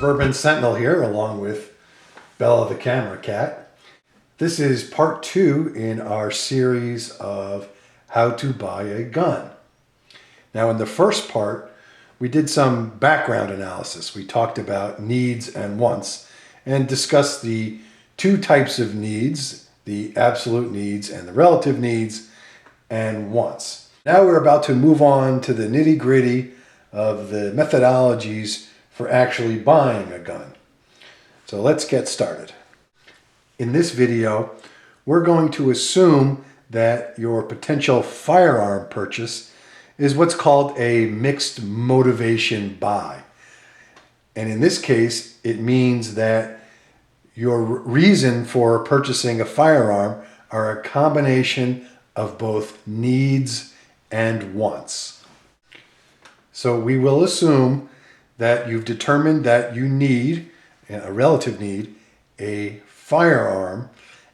Suburban Sentinel here, along with Bella the camera cat. This is part 2 in our series of how to buy a gun. Now, in the first part, we did some background analysis. We talked about needs and wants and discussed the two types of needs, the absolute needs and the relative needs and wants. Now we're about to move on to the nitty-gritty of the methodologies for actually buying a gun. So let's get started. In this video, we're going to assume that your potential firearm purchase is what's called a mixed motivation buy. And in this case, it means that your reason for purchasing a firearm are a combination of both needs and wants. So we will assume that you've determined that you need, a relative need, a firearm,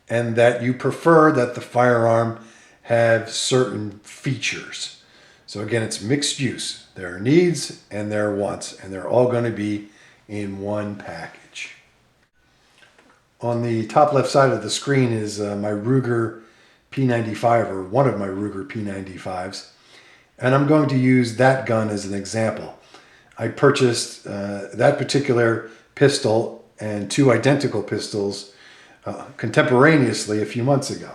and that you prefer that the firearm have certain features. So again, it's mixed use. There are needs and there are wants, and they're all going to be in one package. On the top left side of the screen is my Ruger P95, or one of my Ruger P95s, and I'm going to use that gun as an example. I purchased that particular pistol and two identical pistols contemporaneously a few months ago.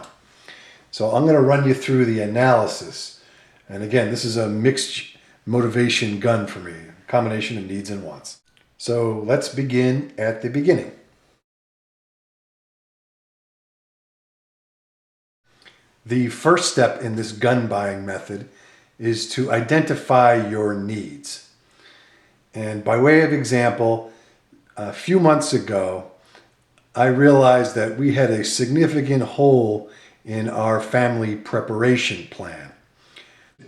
So I'm going to run you through the analysis. And again, this is a mixed motivation gun for me, a combination of needs and wants. So let's begin at the beginning. The first step in this gun buying method is to identify your needs. And by way of example, a few months ago, I realized that we had a significant hole in our family preparation plan.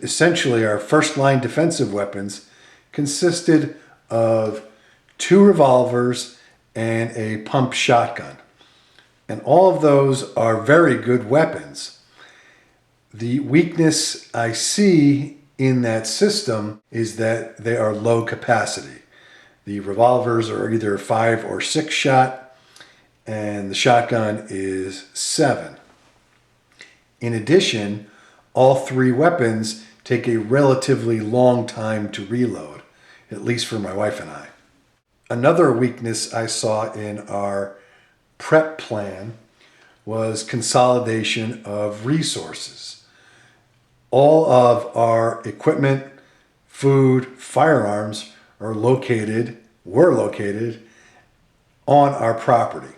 Essentially, our first line defensive weapons consisted of 2 revolvers and a pump shotgun. And all of those are very good weapons. The weakness I see in that system is that they are low capacity. The revolvers are either 5 or 6 shot, and the shotgun is 7. In addition, all 3 weapons take a relatively long time to reload, at least for my wife and I. Another weakness I saw in our prep plan was consolidation of resources. All of our equipment, food, firearms were located on our property.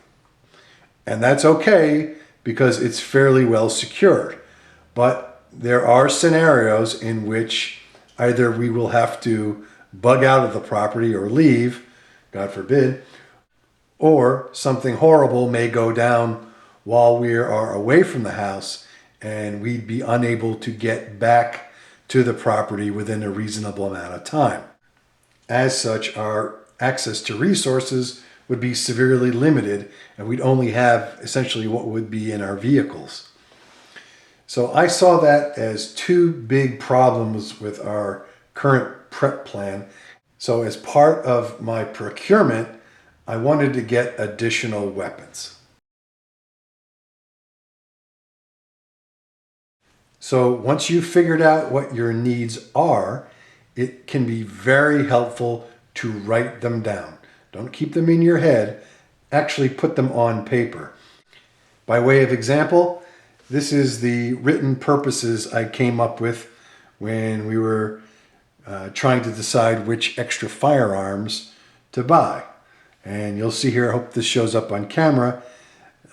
And that's okay because it's fairly well secured. But there are scenarios in which either we will have to bug out of the property or leave, God forbid, or something horrible may go down while we are away from the house and we'd be unable to get back to the property within a reasonable amount of time. As such, our access to resources would be severely limited, and we'd only have essentially what would be in our vehicles. So I saw that as 2 big problems with our current prep plan. So as part of my procurement, I wanted to get additional weapons. So once you've figured out what your needs are, it can be very helpful to write them down. Don't keep them in your head, actually put them on paper. By way of example, this is the written purposes I came up with when we were trying to decide which extra firearms to buy. And you'll see here, I hope this shows up on camera,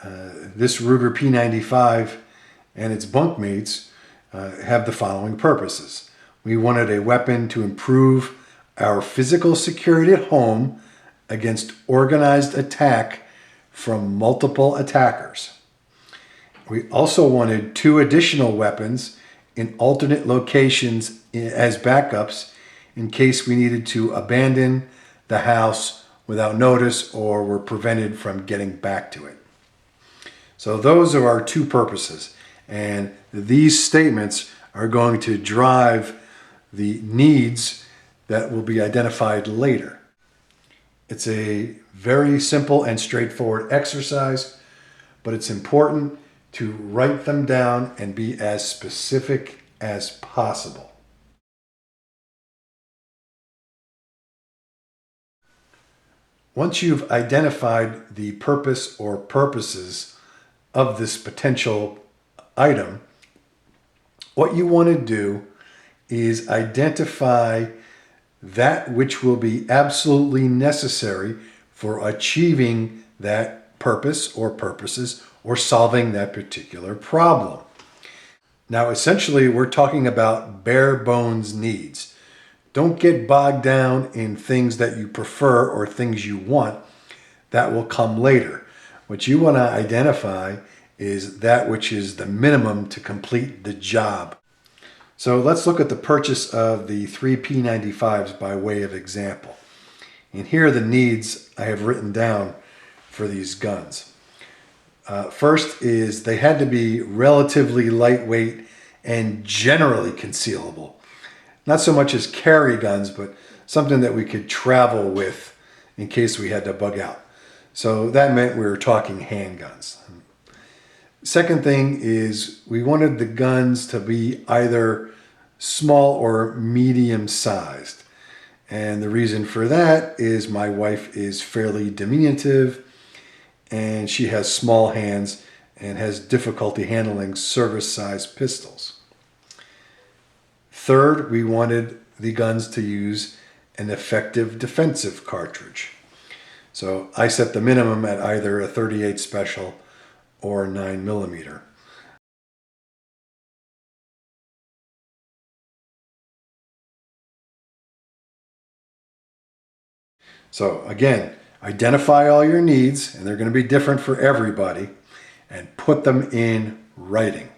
this Ruger P95 and its bunkmates have the following purposes. We wanted a weapon to improve our physical security at home against organized attack from multiple attackers. We also wanted 2 additional weapons in alternate locations as backups in case we needed to abandon the house without notice or were prevented from getting back to it. So those are our 2 purposes. And these statements are going to drive the needs that will be identified later. It's a very simple and straightforward exercise, but it's important to write them down and be as specific as possible. Once you've identified the purpose or purposes of this potential item, what you want to do is identify that which will be absolutely necessary for achieving that purpose or purposes or solving that particular problem. Now, essentially, we're talking about bare bones needs. Don't get bogged down in things that you prefer or things you want. That will come later. What you want to identify is that which is the minimum to complete the job. So let's look at the purchase of the 3 P95s by way of example. And here are the needs I have written down for these guns. First is they had to be relatively lightweight and generally concealable. Not so much as carry guns, but something that we could travel with in case we had to bug out. So that meant we were talking handguns. Second thing is we wanted the guns to be either small or medium sized. And the reason for that is my wife is fairly diminutive and she has small hands and has difficulty handling service-sized pistols. Third, we wanted the guns to use an effective defensive cartridge. So I set the minimum at either a 38 special or 9mm. So again, identify all your needs, and they're going to be different for everybody, and put them in writing.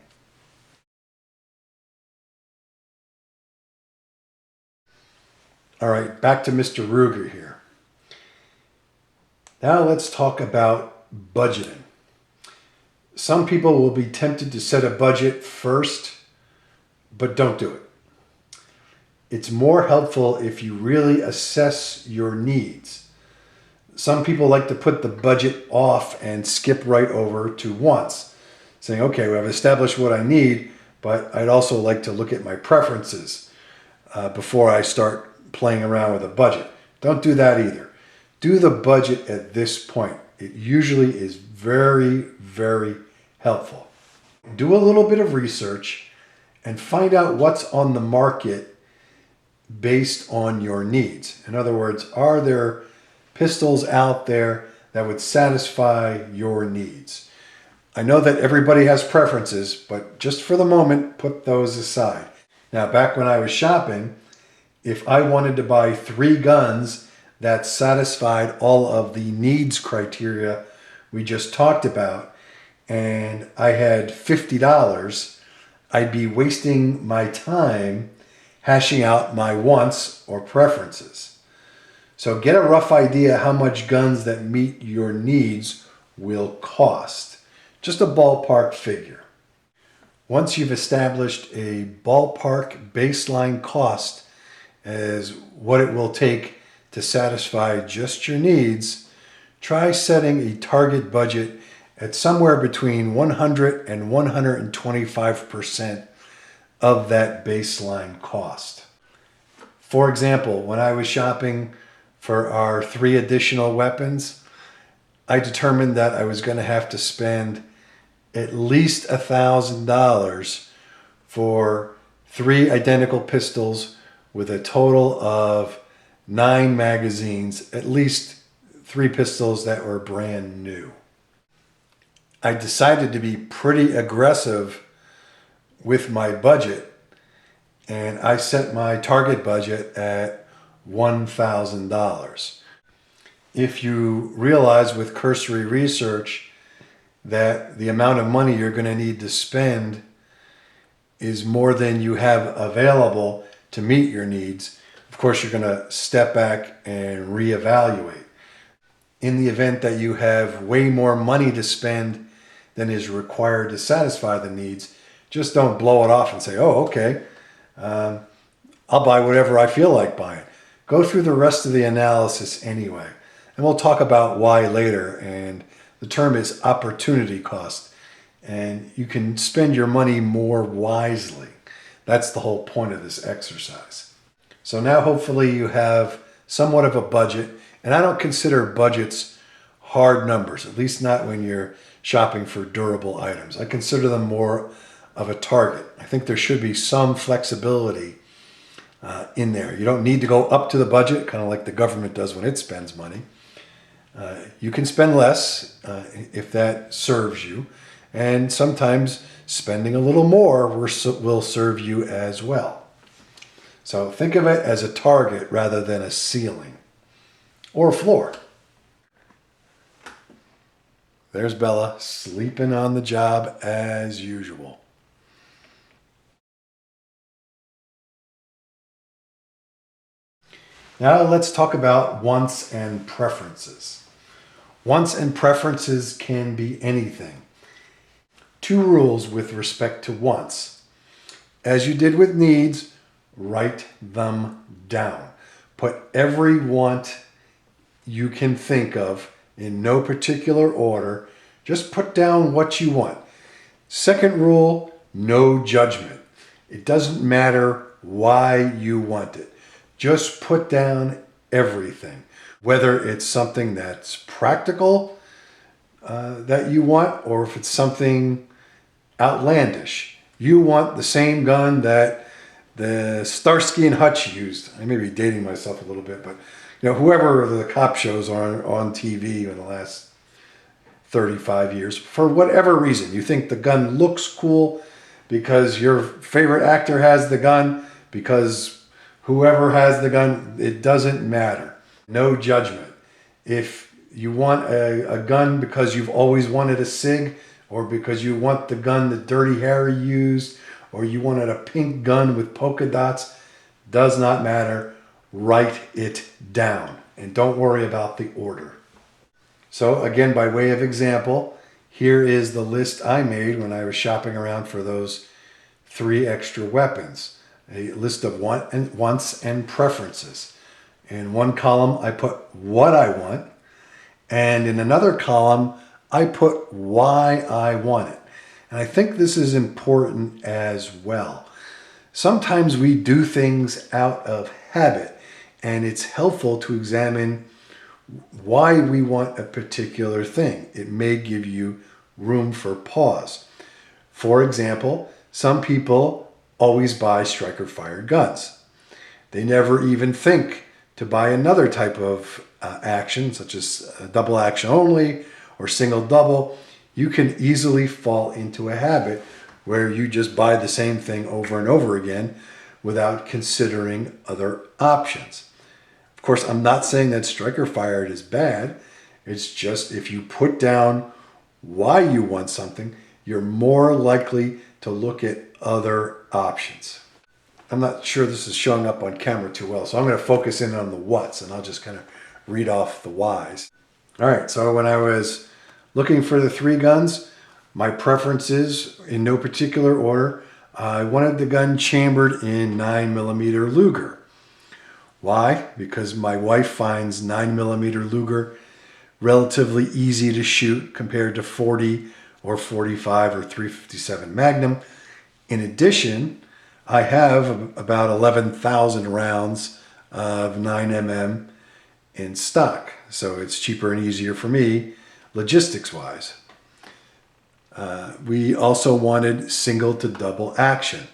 All right, back to Mr. Ruger here. Now let's talk about budgeting. Some people will be tempted to set a budget first, but don't do it. It's more helpful if you really assess your needs. Some people like to put the budget off and skip right over to wants, saying, okay, well, I've established what I need, but I'd also like to look at my preferences before I start playing around with a budget. Don't do that either. Do the budget at this point. It usually is very, very helpful. Do a little bit of research and find out what's on the market based on your needs. In other words, are there pistols out there that would satisfy your needs? I know that everybody has preferences, but just for the moment, put those aside. Now, back when I was shopping, if I wanted to buy 3 guns that satisfied all of the needs criteria we just talked about, and I had $50, I'd be wasting my time hashing out my wants or preferences. So get a rough idea how much guns that meet your needs will cost. Just a ballpark figure. Once you've established a ballpark baseline cost as what it will take to satisfy just your needs, try setting a target budget at somewhere between 100 and 125% of that baseline cost. For example, when I was shopping for our 3 additional weapons, I determined that I was going to have to spend at least $1,000 for 3 identical pistols with a total of 9 magazines, at least 3 pistols that were brand new. I decided to be pretty aggressive with my budget, and I set my target budget at $1,000. If you realize with cursory research that the amount of money you're going to need to spend is more than you have available to meet your needs, of course you're going to step back and reevaluate. In the event that you have way more money to spend than is required to satisfy the needs, just don't blow it off and say, oh, okay, I'll buy whatever I feel like buying. Go through the rest of the analysis anyway. And we'll talk about why later. And the term is opportunity cost. And you can spend your money more wisely. That's the whole point of this exercise. So now hopefully you have somewhat of a budget. And I don't consider budgets hard numbers, at least not when you're shopping for durable items. I consider them more of a target. I think there should be some flexibility in there. You don't need to go up to the budget, kind of like the government does when it spends money. You can spend less if that serves you. And sometimes spending a little more will serve you as well. So think of it as a target rather than a ceiling or a floor. There's Bella sleeping on the job as usual. Now let's talk about wants and preferences. Wants and preferences can be anything. 2 rules with respect to wants. As you did with needs, write them down. Put every want you can think of in no particular order. Just put down what you want. Second rule, no judgment. It doesn't matter why you want it. Just put down everything. Whether it's something that's practical that you want, or if it's something outlandish. You want the same gun that the Starsky and Hutch used. I may be dating myself a little bit, but whoever the cop shows are on TV in the last 35 years, for whatever reason, you think the gun looks cool because your favorite actor has the gun, because whoever has the gun, it doesn't matter. No judgment. If you want a gun because you've always wanted a SIG, or because you want the gun that Dirty Harry used, or you wanted a pink gun with polka dots, does not matter. Write it down and don't worry about the order. So again, by way of example, here is the list I made when I was shopping around for those 3 extra weapons. A list of wants and preferences. In one column, I put what I want, and in another column, I put why I want it. And I think this is important as well. Sometimes we do things out of habit, and it's helpful to examine why we want a particular thing. It may give you room for pause. For example, some people always buy striker-fired guns. They never even think to buy another type of action, such as double action only or single double. You can easily fall into a habit where you just buy the same thing over and over again without considering other options. Of course, I'm not saying that striker fired is bad. It's just if you put down why you want something, you're more likely to look at other options. I'm not sure this is showing up on camera too well, so I'm going to focus in on the whats, and I'll just kind of read off the whys. All right, so when I was looking for the 3 guns, my preferences, in no particular order, I wanted the gun chambered in 9mm Luger. Why? Because my wife finds 9mm Luger relatively easy to shoot compared to 40 or 45 or 357 Magnum. In addition, I have about 11,000 rounds of 9mm in stock, so it's cheaper and easier for me logistics-wise. We also wanted single to double action.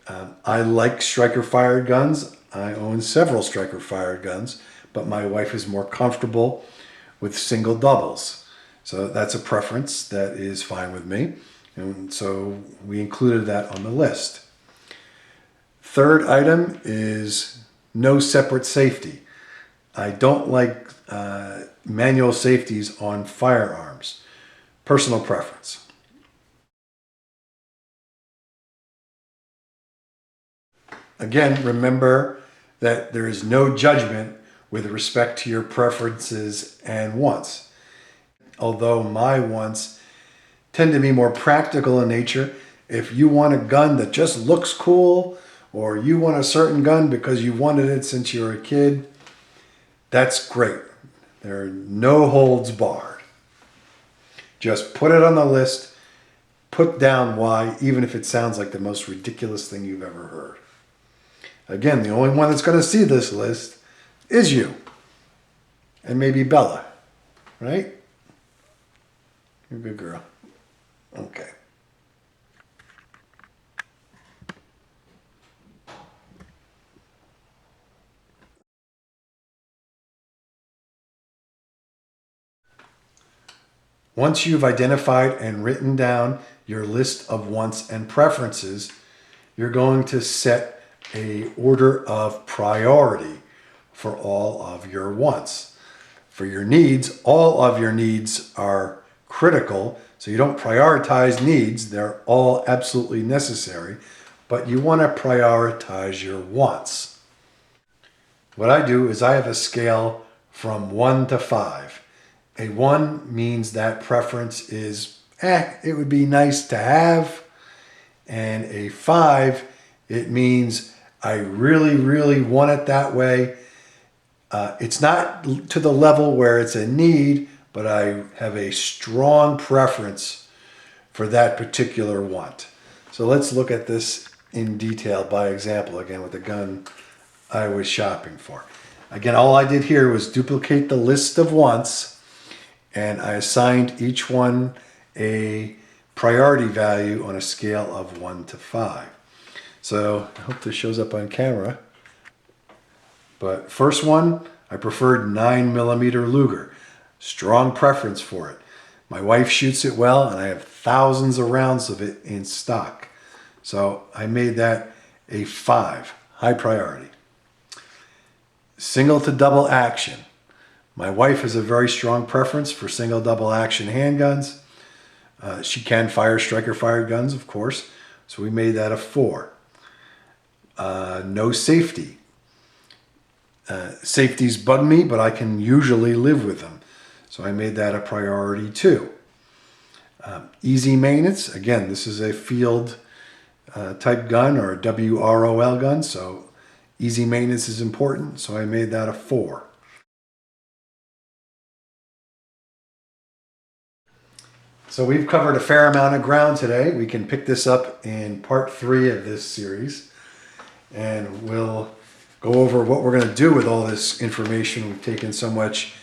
I like striker-fired guns. I own several striker-fired guns, but my wife is more comfortable with single doubles. So that's a preference that is fine with me. And so we included that on the list. Third item is no separate safety. I don't like manual safeties on firearms. Personal preference. Again, remember that there is no judgment with respect to your preferences and wants. Although my wants tend to be more practical in nature, if you want a gun that just looks cool, or you want a certain gun because you wanted it since you were a kid, that's great. There are no holds barred. Just put it on the list, put down why, even if it sounds like the most ridiculous thing you've ever heard. Again, the only one that's going to see this list is you. And maybe Bella, right? You're a good girl. Okay. Once you've identified and written down your list of wants and preferences, you're going to set an order of priority for all of your wants. For your needs, all of your needs are critical, so you don't prioritize needs. They're all absolutely necessary, but you want to prioritize your wants. What I do is I have a scale from 1 to 5. A 1 means that preference is, it would be nice to have. And a 5, it means I really, really want it that way. It's not to the level where it's a need, but I have a strong preference for that particular want. So let's look at this in detail by example again with the gun I was shopping for. Again, all I did here was duplicate the list of wants, and I assigned each one a priority value on a scale of 1 to 5. So I hope this shows up on camera. But first one, I preferred 9mm Luger. Strong preference for it. My wife shoots it well, and I have thousands of rounds of it in stock. So I made that a 5, high priority. Single to double action. My wife has a very strong preference for single double action handguns. She can fire striker fired guns, of course, so we made that a 4. No safety. Safeties bug me, but I can usually live with them, so I made that a priority 2. Easy maintenance. Again, this is a field type gun or a WROL gun, so easy maintenance is important, so I made that a 4. So we've covered a fair amount of ground today. We can pick this up in part 3 of this series, and we'll go over what we're going to do with all this information we've taken so much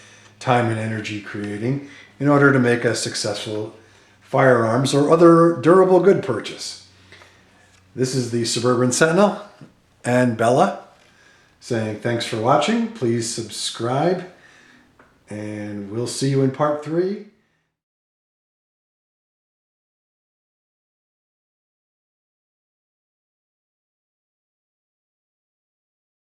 time and energy creating in order to make a successful firearms or other durable good purchase. This is the Suburban Sentinel and Bella saying thanks for watching. Please subscribe, and we'll see you in part 3.